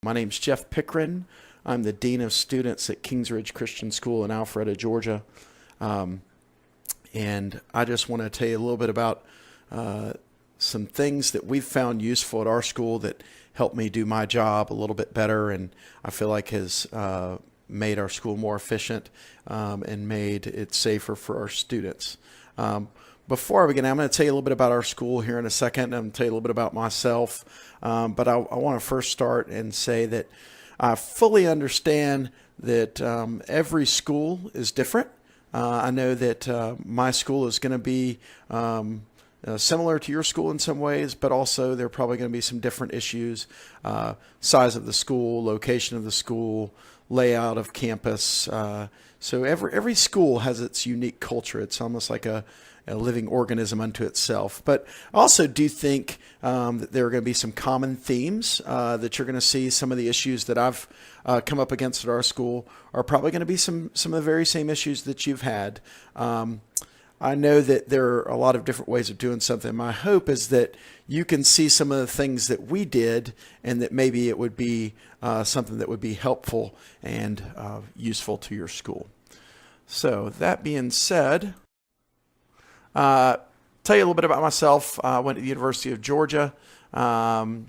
My name's Jeff Pickren. I'm the Dean of Students at Kingsridge Christian School in Alpharetta, Georgia. And I just want to tell you a little bit about some things that we've found useful at our school that helped me do my job a little bit better, and I feel like has made our school more efficient and made it safer for our students. Before I begin, I'm going to tell you a little bit about our school here in a second. I'm going to tell you a little bit about myself. But I want to first start and say that I fully understand that every school is different. I know that my school is going to be similar to your school in some ways, but also there are probably going to be some different issues. Size of the school, location of the school, layout of campus. So every school has its unique culture. It's almost like a living organism unto itself. But I also do think that there are going to be some common themes that you're going to see. Some of the issues that I've come up against at our school are probably going to be some of the very same issues that you've had. I know that there are a lot of different ways of doing something. My hope is that you can see some of the things that we did and that maybe it would be something that would be helpful and useful to your school. So that being said, tell you a little bit about myself. I went to the University of Georgia. I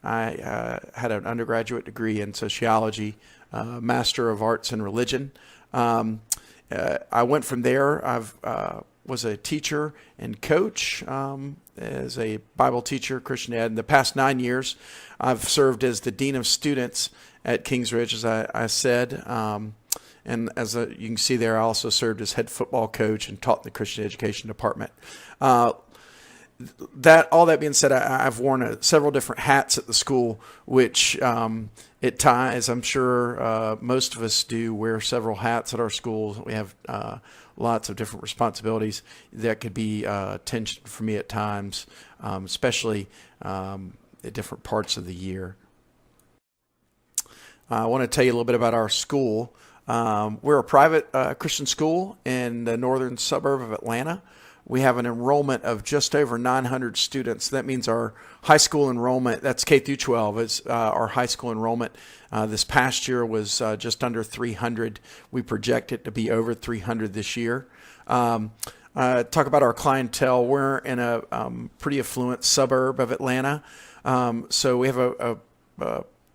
had an undergraduate degree in sociology, Master of Arts in Religion. I went from there. I was a teacher and coach as a Bible teacher, Christian ed. In the past 9 years, I've served as the Dean of Students at Kingsridge, as I said. And as you can see there, I also served as head football coach and taught in the Christian education department. All that being said, I've worn several different hats at the school, which at times, I'm sure most of us do wear several hats at our school. We have lots of different responsibilities. That could be tension for me at times, especially at different parts of the year. I want to tell you a little bit about our school. We're a private Christian school in the northern suburb of Atlanta. We have an enrollment of just over 900 students. That means our high school enrollment, that's K through 12, is our high school enrollment. This past year was just under 300. We project it to be over 300 this year. Talk about our clientele. We're in a pretty affluent suburb of Atlanta. So we have a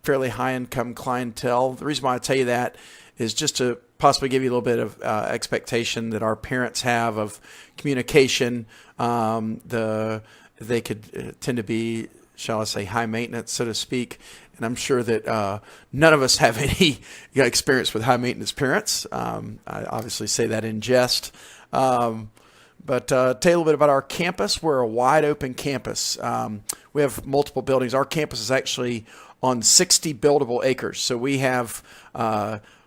fairly high-income clientele. The reason why I tell you that is just to possibly give you a little bit of expectation that our parents have of communication. They could tend to be, shall I say, high maintenance, so to speak. And I'm sure that none of us have any experience with high maintenance parents. I obviously say that in jest. But tell you a little bit about our campus. We're a wide open campus. We have multiple buildings. Our campus is actually on 60 buildable acres. So we have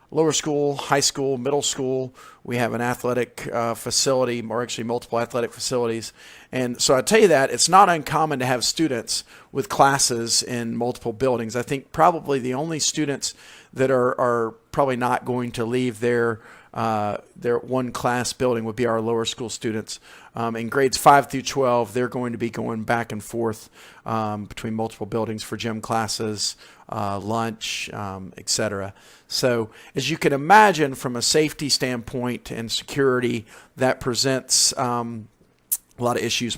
lower school, high school, middle school. We have an athletic facility, or actually multiple athletic facilities. And so I tell you that it's not uncommon to have students with classes in multiple buildings. I think probably the only students that are probably not going to leave their one class building would be our lower school students. In grades 5 through 12, they're going to be going back and forth between multiple buildings for gym classes, lunch, etc. So as you can imagine, from a safety standpoint and security, that presents a lot of issues.